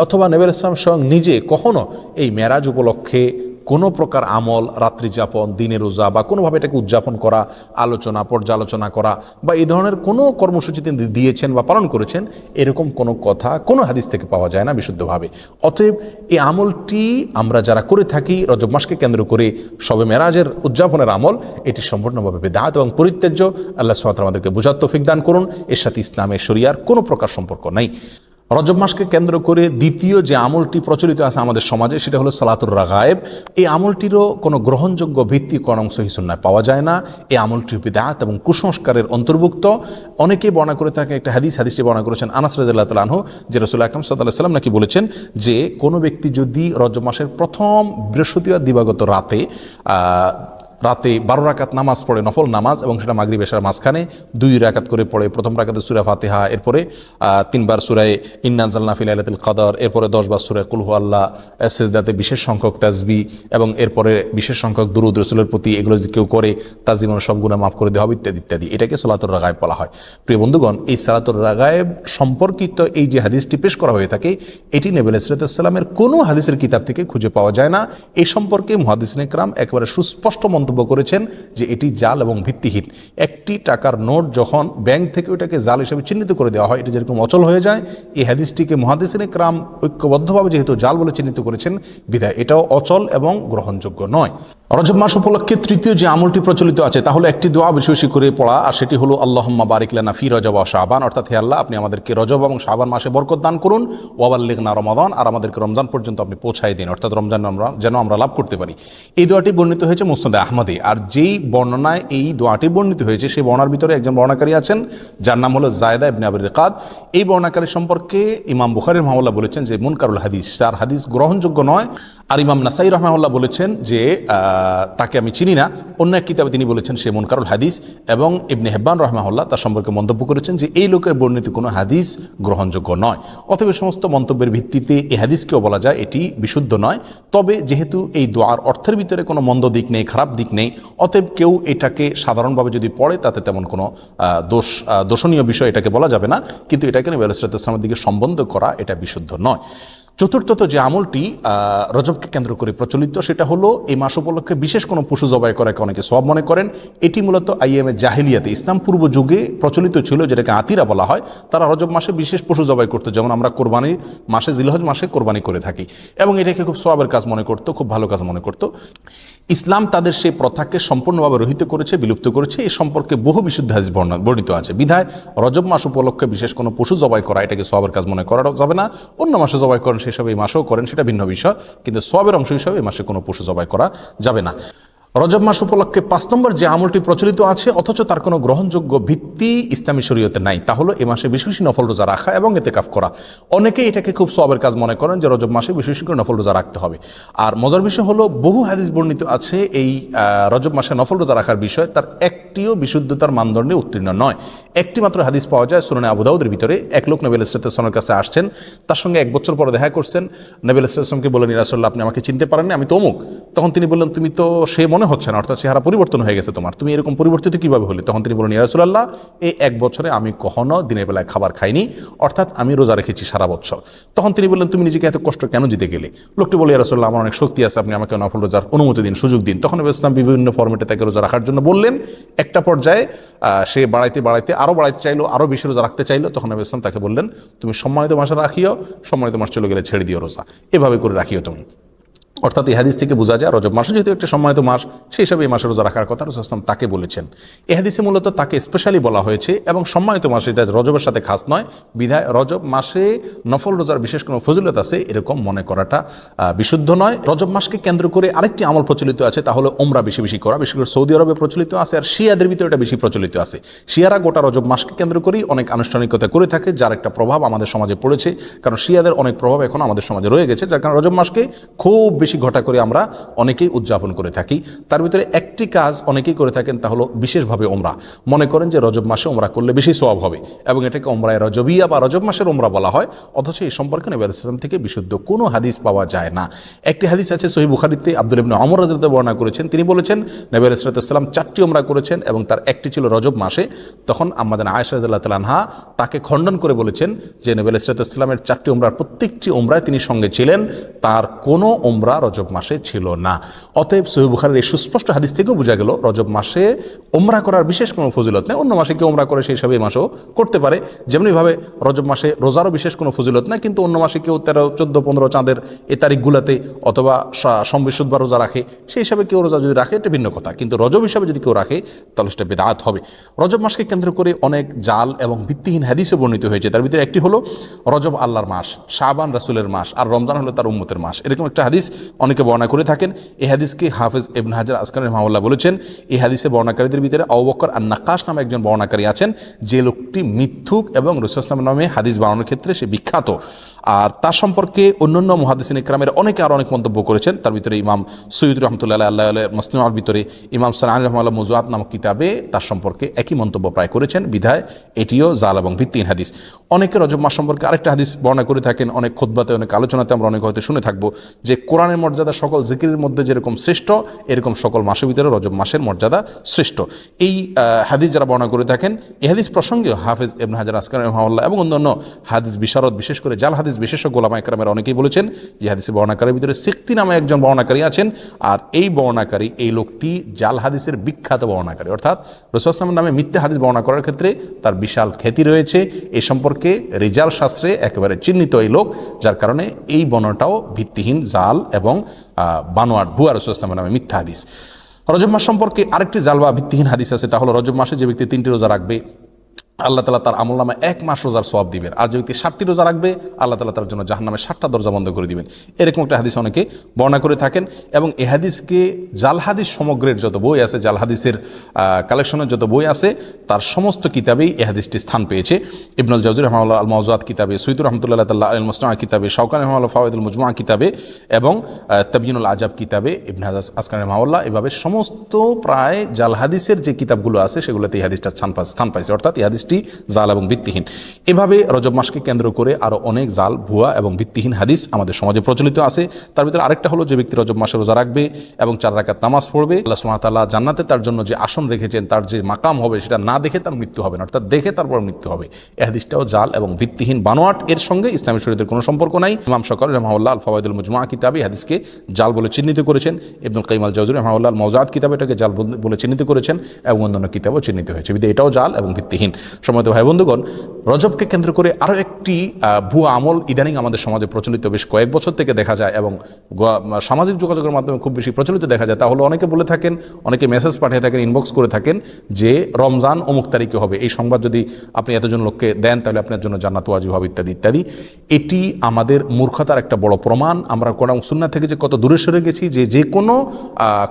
অথবা নবী সাল্লাল্লাহু আলাইহি ওয়াসাল্লাম স্বয়ং নিজে কখনো এই মেরাজ উপলক্ষে কোনো প্রকার আমল, রাত্রি যাপন, দিনে রোজা বা কোনোভাবে এটাকে উদযাপন করা, আলোচনা পর্যালোচনা করা বা এই ধরনের কোনো কর্মসূচি তিনি দিয়েছেন বা পালন করেছেন, এরকম কোনো কথা কোনো হাদিস থেকে পাওয়া যায় না বিশুদ্ধভাবে। অতএব এই আমলটি আমরা যারা করে থাকি রজব মাসকে কেন্দ্র করে শবে মেরাজের উদযাপনের আমল, এটি সম্পূর্ণভাবে বিদআত এবং পরিত্যাজ্য। আল্লাহ সুবহানাহু ওয়া তাআলা আমাদেরকে বুঝার তৌফিক দান করুন। এর সাথে ইসলামের শরিয়ার কোনো প্রকার সম্পর্ক নাই। রজব মাসকে কেন্দ্র করে দ্বিতীয় যে আমলটি প্রচলিত আছে আমাদের সমাজে, সেটা হলো সালাতুর রাগায়েব। এই আমলটিরও কোনো গ্রহণযোগ্য ভিত্তি কোরআন সহিহ সুন্নাহয় পাওয়া যায় না। এই আমলটি বিদআত এবং কুসংস্কারের অন্তর্ভুক্ত। অনেকেই বর্ণনা করে থাকে একটা হাদিসটি বর্ণনা করেছেন আনাস রাদিয়াল্লাহু তাআলা আনহু, যে রাসূল আকরাম সাল্লাল্লাহু আলাইহি ওয়াসাল্লাম নাকি বলেছেন যে কোনো ব্যক্তি যদি রজব মাসের প্রথম বৃহস্পতিবার দিবাগত রাতে 12 রাকাত নামাজ পড়ে, নফল নামাজ, এবং সেটা মাগরিব এশার মাঝখানে 2 রাকাত করে পড়ে, প্রথম রাকাতে সূরা ফাতিহা, এরপরে 3 বার সূরা ইন্না আনজালনা ফি লাইলাতুল কদর, এরপরে 10 বার সূরা কুল হুয়াল্লাহ, সিজদাতে বিশেষ সংখ্যক তাসবিহ এবং এরপরে বিশেষ সংখ্যক দুরূদ রাসূলের প্রতি, এগুলো যদি কেউ করে তার জীবনের সব গুনাহ মাফ করে দেওয়া হবে ইত্যাদি ইত্যাদি। এটাকে সালাতুর রাগায়েব বলা হয়। প্রিয় বন্ধুগণ, এই সালাতুর রাগায়েব সম্পর্কিত এই যে হাদিসটি পেশ করা হয়ে থাকে, এটি নবী আলাইহিস সালামের কোনো হাদিসের কিতাব থেকে খুঁজে পাওয়া যায় না। এই সম্পর্কে মুহাদ্দিসিনে কেরাম একেবারে সুস্পষ্ট মন্তব্য করেছেন যে এটি জাল এবং ভিত্তিহীন। একটি টাকার নোট যখন ব্যাংক থেকে ওইটাকে জাল হিসেবে চিহ্নিত করে দেওয়া হয়, এটা যেরকম অচল হয়ে যায়, এই হাদিসটিকে মুহাদ্দিসিনে কেরাম ঐক্যবদ্ধভাবে যেহেতু জাল বলে চিহ্নিত করেছেন, বিধায় এটাও অচল এবং গ্রহণযোগ্য নয়। রজব মাস উপলক্ষে তৃতীয় যে আমলটি প্রচলিত আছে তা হলো একটি দোয়া বেশি বেশি করে পড়া, আর সেটি হলো আল্লাহুম্মা বারিক লানা ফি রজব ওয়া শাবান, অর্থাৎ হে আল্লাহ, আপনি আমাদেরকে রজব এবং শাবান মাসে বরকত দান করুন, ওয়া বাল্লিগনা রমাদান, আর আমাদেরকে রমজান পর্যন্ত আপনি পৌঁছায় দিন, অর্থাৎ রমজান যেন আমরা লাভ করতে পারি। এই দোয়াটি বর্ণিত হয়েছে মুসনাদে আহমদে। আর যেই বর্ণনায় এই দোয়াটি বর্ণিত হয়েছে সেই বর্ণার ভিতরে একজন বর্ণাকারী আছেন যার নাম হলো জায়দা ইবনে আবি রিকাদ। এই বর্ণাকারী সম্পর্কে ইমাম বুখারী রাহিমাহুল্লাহ বলেছেন যে মুনকারুল হাদিস, তার হাদিস গ্রহণযোগ্য নয়। আর ইমাম নাসাই রাহিমাহুল্লাহ বলেছেন যে তাকে আমি চিনি না। অন্য এক কিতাবে তিনি বলেছেন সে মুনকারুল হাদিস, এবং ইবনে হিব্বান রাহিমাহুল্লাহ তার সম্পর্কে মন্তব্য করেছেন যে এই লোকের বর্ণিত কোনো হাদিস গ্রহণযোগ্য নয়। অতএব সমস্ত মন্তব্যের ভিত্তিতে এই হাদিসকেও বলা যায় এটি বিশুদ্ধ নয়। তবে যেহেতু এই দোয়ার অর্থের ভিতরে কোনো মন্দ দিক নেই, খারাপ দিক নেই, অতএব কেউ এটাকে সাধারণভাবে যদি পড়ে তাতে তেমন কোনো দোষণীয় বিষয় এটাকে বলা যাবে না, কিন্তু এটাকে নবী আলাইহিস সালামের দিকে সম্বন্ধ করা এটা বিশুদ্ধ নয়। চতুর্থত যে আমলটি রজবকে কেন্দ্র করে প্রচলিত, সেটা হলো এই মাস উপলক্ষে বিশেষ কোনো পশু জবাই করাকে অনেকে সওয়াব মনে করেন। এটি মূলত আইয়ামে জাহিলিয়াতে, ইসলাম পূর্ব যুগে প্রচলিত ছিল, যেটাকে আতিরা বলা হয়। তারা রজব মাসে বিশেষ পশু জবাই করতো, যেমন আমরা কোরবানির মাসে জিলহজ মাসে কোরবানি করে থাকি, এবং এটাকে খুব সওয়াবের কাজ মনে করতো, খুব ভালো কাজ মনে করতো। ইসলাম তাদের সেই প্রথাকে সম্পূর্ণভাবে রহিত করেছে, বিলুপ্ত করেছে। এই সম্পর্কে বহু বিশুদ্ধ হাদিস বর্ণিত আছে। বিধায় রজব মাস উপলক্ষে বিশেষ কোনো পশু জবাই করা এটাকে সওয়াবের কাজ মনে করা যাবে না। অন্য মাসে জবাই করেন সেসব এই মাসেও করেন, সেটা ভিন্ন বিষয়, কিন্তু সওয়াবের অংশ হিসাবে এই মাসে কোনো পশু জবাই করা যাবে না। রজব মাস উপলক্ষে 5 নম্বর যে আমলটি প্রচলিত আছে অথচ তার কোনো গ্রহণযোগ্য ভিত্তি ইসলামী শরীয়তে নাই, তা হলো এ মাসে বেশি বেশি নফল রোজা রাখা এবং ইতিকাফ করা। অনেকেই এটাকে খুব সওয়াবের কাজ মনে করেন যে রজব মাসে বেশি বেশি করে নফল রোজা রাখতে হবে। আর মজার বিষয় হলো বহু হাদিস বর্ণিত আছে এই রজব মাসে নফল রোজা রাখার বিষয়, তার একটিও বিশুদ্ধতার মানদণ্ডে উত্তীর্ণ নয়। একটি মাত্র হাদিস পাওয়া যায় সুনানে আবু দাউদের ভিতরে। এক লোক নবী আলাইহিস সালামের কাছে আসছেন, তার সঙ্গে 1 বছর পরে দেখা করছেন। নবী আলাইহিস সালামকে বললেন, ইয়া রাসূলুল্লাহ, আপনি আমাকে চিনতে পারেননি, আমি তো অমুক। তখন তিনি বললেন, তুমি তো সে মনে হচ্ছে না, অর্থাৎ চেহারা পরিবর্তন হয়ে গেছে তোমার, তুমি এরকম পরিবর্তিত কিভাবে হলে? তখন তিনি বললেন, ইয়া রাসূলুল্লাহ, এই 1 বছরে আমি কখনো দিনের বেলায় খাবার খাইনি, অর্থাৎ আমি রোজা রেখেছি সারা বছর। তখন তিনি বললেন, তুমি নিজেকে এত কষ্ট কেন দিতে গেলে? লোকটি বলে, ইয়া রাসূলুল্লাহ, আমার অনেক শক্তি আছে, আপনি আমাকে নফল রোজার অনুমতি দিন, সুযোগ দিন। তখন নবী ইসলাম বিভিন্ন ফরম্যাটে তাকে রোজা রাখার জন্য বললেন। একটা পর্যায়ে সে বাড়াইতে আরো বাড়াইতে চাইলো, আরো বেশি রোজা রাখতে চাইলো। তখন নবী ইসলাম তাকে বললেন, তুমি সম্মানিত মাসে রাখিও, সম্মানিত মাস চলে গেলে ছেড়ে দিও রোজা, এভাবে করে রাখিও তুমি। অর্থাৎ এই হাদিস থেকে বোঝা যায় রজব মাসে যেহেতু একটা সম্মানিত মাস, সেই হিসাবে এই মাসে রোজা রাখার কথা রাসূল সাল্লাল্লাহু আলাইহি ওয়াসাল্লাম তাকে বলেছেন। এই হাদিসে মূলত তাকে স্পেশালি বলা হয়েছে, এবং সম্মানিত মাসে, এটা রজবের সাথে খাস নয়, বিধায় রজব মাসে নফল রোজার বিশেষ কোনো ফজিলত আছে এরকম মনে করাটা বিশুদ্ধ নয়। রজব মাসকে কেন্দ্র করে আরেকটি আমল প্রচলিত আছে, তা হলো ওমরা বেশি বেশি করা। বিশেষ করে সৌদি আরবে প্রচলিত আছে, আর শিয়াদের ভিতরে এটা বেশি প্রচলিত আছে। শিয়ারা গোটা রজব মাসকে কেন্দ্র করেই অনেক আনুষ্ঠানিকতা করে থাকে, যার একটা প্রভাব আমাদের সমাজে পড়েছে। কারণ শিয়াদের অনেক প্রভাব এখন আমাদের সমাজে রয়ে গেছে, যার কারণে রজব মাসকে খুব বেশি ঘটা করে আমরা অনেকেই উদযাপন করে থাকি। তার ভিতরে একটি কাজ অনেকেই করে থাকেন, তা হলো বিশেষভাবে ওমরা। মনে করেন যে রজব মাসে ওমরা করলে বেশি সওয়াব হবে, এবং এটাকে ওমরায়ে রজবিয়া বা রজব মাসের ওমরা বলা হয়। অথচ এই সম্পর্কে নবী আলাইহিস সালাম থেকে বিশুদ্ধ কোনো হাদিস পাওয়া যায় না। একটি হাদিস আছে সহিহ বুখারীতে, আব্দুল ইবনে ওমর রাদিয়াল্লাহু আনহু বর্ণনা করেছেন। তিনি বলেছেন নবী আলাইহিস সালাম 4টি ওমরা করেছেন, এবং তার একটি ছিল রজব মাসে। তখন আম্মাজান আয়েশা রাদিয়াল্লাহু তাআলা আনহা তাকে খণ্ডন করে বলেছেন যে নবী আলাইহিস সালামের 4টি ওমরার প্রত্যেকটি ওমরায় তিনি সঙ্গে ছিলেন, তার কোনো ওমরা রজব মাসে ছিল না। অতএব সহিহ বুখারীর এই সুস্পষ্ট হাদিস থেকেও বোঝা গেল রজব মাসে ওমরা করার বিশেষ কোনো ফজিলত নেই। অন্য মাসে কেউ ওমরা করে সেই হিসাবে এই মাসেও করতে পারে, যেমনিভাবে রজব মাসে রোজারও বিশেষ কোনো ফজিলত নেই, কিন্তু অন্য মাসে কেউ 13, 14, 15 চাঁদের এই তারিখগুলোতে অথবা সম্বিশুদ্ধ রোজা রাখে, সেই হিসাবে কেউ রোজা যদি রাখে এটা ভিন্ন কথা, কিন্তু রজব হিসাবে যদি কেউ রাখে তাহলে সেটা বিদআত হবে। রজব মাসকে কেন্দ্র করে অনেক জাল এবং ভিত্তিহীন হাদিসে বর্ণিত হয়েছে। তার ভিতরে একটি হলো রজব আল্লাহর মাস, শাবান রাসূলের মাস, আর রমজান হলো তার উম্মতের মাস। এরকম একটা হাদিস অনেকে বর্ণনা করে থাকেন। এই হাদিসকে হাফেজ ইবনে হাজার আসকালানি রাহিমাহুল্লাহ বলেছেন, এই হাদিসে বর্ণনাকারীদের ভিতরে আবু বকর আন-নাক্কাশ নামে একজন বর্ণনাকারী আছেন, যে লোকটি মিথ্যুক এবং রাসূল সাল্লাল্লাহু আলাইহি ওয়াসাল্লাম নামে হাদিস বানানোর ক্ষেত্রে সে বিখ্যাত। আর তার সম্পর্কে অন্যান্য মুহাদ্দিসিন ইকরামের অনেকে আরও অনেক মন্তব্য করেছেন। তার ভিতরে ইমাম সৈয়দ রহমতুল্লাহ আল্লাহ মাসনুআর ভিতরে ইমাম সানানী রাহিমাহুল্লাহ মুজুআত নামক কিতাবে তার সম্পর্কে একই মন্তব্য প্রায় করেছেন। বিধায় এটিও জাল এবং ভিত্তিহীন হাদিস। অনেকে রজব মাস সম্পর্কে আরেকটা হাদিস বর্ণনা করে থাকেন, অনেক খুতবাতে অনেক আলোচনাতে আমরা অনেক হয়তো শুনে থাকবো, যে কোরআনের মর্যাদা সকল জিকিরের মধ্যে যেরকম শ্রেষ্ঠ, এরকম সকল মাসের ভিতরে রজব মাসের মর্যাদা শ্রেষ্ঠ। এই হাদিস যারা বর্ণনা করে থাকেন, এই হাদিস প্রসঙ্গেও হাফেজ ইবনে হাজার আসকালানি রাহিমাহুল্লাহ এবং অন্যান্য হাদিস বিশারদ, বিশেষ করে জাল হাদিস বিশেষজ্ঞ উলামা ইকরামের অনেকেই বলেছেন যে হাদিসে বর্ণনাকারীর ভিতরে সিক্তি নামে একজন বর্ণনাকারী আছেন, আর এই বর্ণনাকারী, এই লোকটি জাল হাদিসের বিখ্যাত বর্ণনাকারী, অর্থাৎ রাসূল সাল্লাল্লাহু আলাইহি ওয়াসাল্লামের নামে মিথ্যা হাদিস বর্ণনা করার ক্ষেত্রে তার বিশাল খ্যাতি রয়েছে। এই সম্পর্কে রিজাল শাস্ত্রে একেবারে চিহ্নিত এই লোক, যার কারণে এই বর্ণনাটাও ভিত্তিহীন, জাল এবং বানোয়াট, ভুয়া রাসূল সাল্লাল্লাহু আলাইহি ওয়াসাল্লামের নামে মিথ্যা হাদিস। রজব মাস সম্পর্কে আরেকটি জাল বা ভিত্তিহীন হাদিস আছে, তা হলো রজব মাসে যে ব্যক্তি 3টি রোজা রাখবে আল্লাহ তাআলা তার আমলনামায় 1 মাস রোজার সওয়াব দিবেন, আর যে ব্যক্তি 60টি রোজা রাখবে আল্লাহ তাআলা তার জন্য জাহান্নামের 60টা দরজা বন্ধ করে দিবেন। এরকম একটা হাদিস অনেকে বর্ণনা করে থাকেন, এবং এই হাদিসকে জাল হাদিস সমগ্রের যত বই আছে, জাল হাদিসের কালেকশনের যত বই আছে, তার সমস্ত কিতাবেই এই হাদিসটি স্থান পেয়েছে। ইবনুল জাওজি রাহিমাহুল্লাহ আল মাওজুআত কিতাবে, সৈয়দ রহমতুল্লাহ তাআলা আল মুসনাআ কিতাবে, শাওকানি রাহিমাহুল্লাহ ফাওয়াইদুল মুজমুআ কিতাবে, এবং তাবয়িনুল আজাব কিতাবে ইবনে হাজার আসকালানি রাহিমাহুল্লাহ, এভাবে সমস্ত প্রায় জাল হাদিসের যে কিতাবগুলো আছে সেগুলোতে এই হাদিসটা স্থান পাইছে, অর্থাৎ এই হাদিসটি জাল এবং ভিত্তিহীন। এভাবে রজব মাসকে কেন্দ্র করে আরো অনেক জাল, ভুয়া এবং ভিত্তিহীন হাদিস আমাদের সমাজে প্রচলিত আছে। তার ভিতরে আরেকটা হলো, যে ব্যক্তি রজব মাসে রোজা রাখবে এবং 4 রাকাত নামাজ পড়বে, আল্লাহ সুবহানাহু ওয়া তাআলা জান্নাতে তার জন্য যে আসন রেখেছেন, তার যে মাকাম হবে, সেটা না দেখে তার মৃত্যু হবে না, অর্থাৎ দেখে তারপর মৃত্যু হবে। এই হাদিসটাও জাল এবং ভিত্তিহীন, বানোয়াট, এর সঙ্গে ইসলামী শরীয়তের কোনো সম্পর্ক নাই। ইমাম শাওকানি রাহিমাহুল্লাহ আল ফাওয়াইদুল মুজমুআ কিতাবে হাদিসকে জাল বলে চিহ্নিত করেছেন। ইবনুল কাইয়িম আল জাওজি রাহিমাহুল্লাহ আল মাওজুআত কিতাবে এটাকে জাল বলে চিহ্নিত করেছেন, এবং অন্যান্য কিতাবও চিহ্নিত হয়েছে। বিধায় এটাও জাল এবং ভিত্তিহীন। সম্মানিত ভাই বন্ধুগণ, রজবকে কেন্দ্র করে আরও একটি ভুয়া আমল ইদানিং আমাদের সমাজে প্রচলিত বেশ কয়েক বছর থেকে দেখা যায়, এবং সামাজিক যোগাযোগের মাধ্যমে খুব বেশি প্রচলিত দেখা যায়। তা হলো, অনেকে বলে থাকেন, অনেকে মেসেজ পাঠিয়ে থাকেন, ইনবক্স করে থাকেন যে রমজান অমুক তারিখে হবে, এই সংবাদ যদি আপনি এতজন লোককে দেন তাহলে আপনার জন্য জান্নাত ওয়াজিব হবে, ইত্যাদি ইত্যাদি। এটি আমাদের মূর্খতার একটা বড় প্রমাণ। আমরা কোরআন সুন্নাহ থেকে যে কত দূরে সরে গেছি, যে কোনো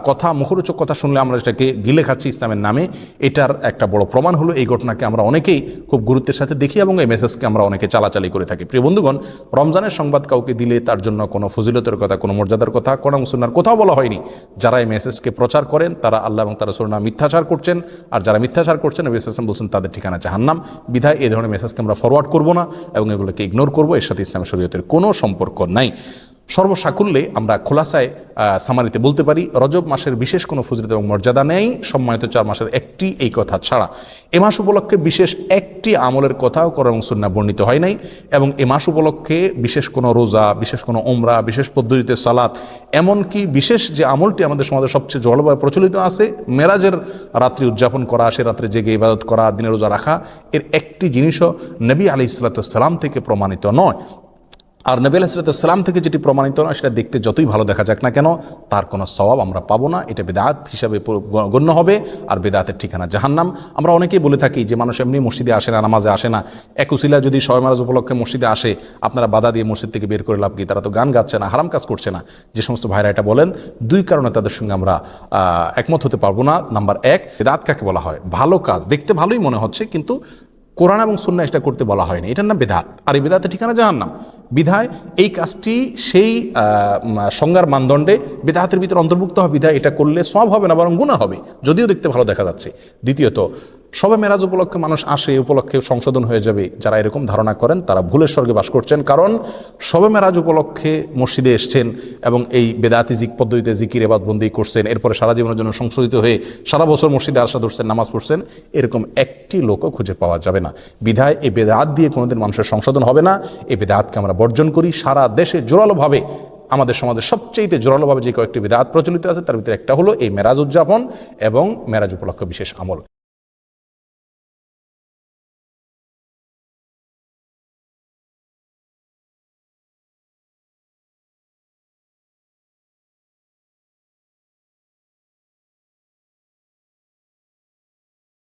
কথা, মুখরোচক কথা শুনলে আমরা এটাকে গিলে খাচ্ছি ইসলামের নামে, এটার একটা বড় প্রমাণ হলো এই ঘটনাকে আমরা অনেকেই খুব গুরুত্বের সাথে দেখি, এবং এই মেসেজকে আমরা অনেকে চালাচালি করে থাকি। প্রিয় বন্ধুগণ, রমজানের সংবাদ কাউকে দিলে তার জন্য কোনো ফজিলতের কথা, কোনো মর্যাদার কথা কোরআন সুন্নাহর কোথাও বলা হয়নি। যারা এই মেসেজকে প্রচার করেন তারা আল্লাহ এবং তার রাসূলের নামে মিথ্যাচার করছেন, আর যারা মিথ্যাচার করছেন নবী সাল্লাল্লাহু আলাইহি ওয়াসাল্লাম বলছেন তাদের ঠিকানা জাহান্নাম। বিধায় এই ধরনের মেসেজকে আমরা ফরওয়ার্ড করব না এবং এগুলোকে ইগনোর করব, এর সাথে ইসলামের শরীয়তের কোনো সম্পর্ক নাই। সর্বসাকুল্যে আমরা খোলাসায় সামারিতে বলতে পারি, রজব মাসের বিশেষ কোনো ফজিলত এবং মর্যাদা নেই সম্মানিত 4 মাসের একটি, এই কথা ছাড়া। এ মাস উপলক্ষে বিশেষ একটি আমলের কথাও কোরআন এবং সুন্নাহ বর্ণিত হয় নাই, এবং এ মাস উপলক্ষে বিশেষ কোনো রোজা, বিশেষ কোনো উমরা, বিশেষ পদ্ধতিতে সালাত, এমনকি বিশেষ যে আমলটি আমাদের সমাজে সবচেয়ে জলবায়ু প্রচলিত আছে, মেরাজের রাত্রি উদযাপন করা, সে রাত্রে জেগে ইবাদত করা, দিনে রোজা রাখা, এর একটি জিনিসও নবী আলাইহিস সালাম থেকে প্রমাণিত নয়। আর নবী আলাইহিস সালাম থেকে যেটি প্রমাণিত নয়, সেটা দেখতে যতই ভালো দেখা যাক না কেন, তার কোনো সওয়াব আমরা পাবো না, এটা বেদাত হিসাবে গণ্য হবে, আর বেদাতের ঠিকানা জাহান্নাম। আমরা অনেকেই বলে থাকি যে মানুষ এমনি মসজিদে আসে না, নামাজে আসে না, এক উসিলা যদি শবে মেরাজ উপলক্ষে মসজিদে আসে, আপনারা বাধা দিয়ে মসজিদ থেকে বের করে লাভ কি? তারা তো গান গাচ্ছে না, হারাম কাজ করছে না। যে সমস্ত ভাইরা এটা বলেন, 2 কারণে তাদের সঙ্গে আমরা একমত হতে পারবো না। নাম্বার 1, বেদাত কাকে বলা হয়? ভালো কাজ, দেখতে ভালোই মনে হচ্ছে, কিন্তু কোরআন এবং সুন্নাহ এটা করতে বলা হয়নি, এটার নাম বেদাত, আর এই বেদাতের ঠিকানা জাহান্নাম। বিধায় এই কাজটি সেই সংজ্ঞার মানদণ্ডে বেদাতের ভিতরে অন্তর্ভুক্ত হবে। বিধায় এটা করলে সওয়াব হবে না, বরং গুনাহ হবে, যদিও দেখতে ভালো দেখা যাচ্ছে। দ্বিতীয়ত, শবে মেরাজ উপলক্ষে মানুষ আসে, উপলক্ষে সংশোধন হয়ে যাবে, যারা এরকম ধারণা করেন তারা ভুলের স্বর্গে বাস করছেন। কারণ শবে মেরাজ উপলক্ষে মসজিদে এসছেন এবং এই বেদাতি পদ্ধতিতে জিকির ইবাদত বন্দি করছেন, এরপরে সারা জীবনের জন্য সংশোধিত হয়ে সারা বছর মসজিদে আসা ধরছেন, নামাজ পড়ছেন, এরকম একটি লোকও খুঁজে পাওয়া যাবে না। বিধায় এই বেদাত দিয়ে কোনোদিন মানুষের সংশোধন হবে না। এই বেদাতকে আমরা বর্জন করি। সারা দেশে জোরালোভাবে আমাদের সমাজে সবচেয়ে জোরালোভাবে যে কয়েকটি বিদআত প্রচলিত আছে তার ভিতরে একটা হলো এই মেরাজ উদযাপন এবং মেরাজ উপলক্ষে বিশেষ আমল।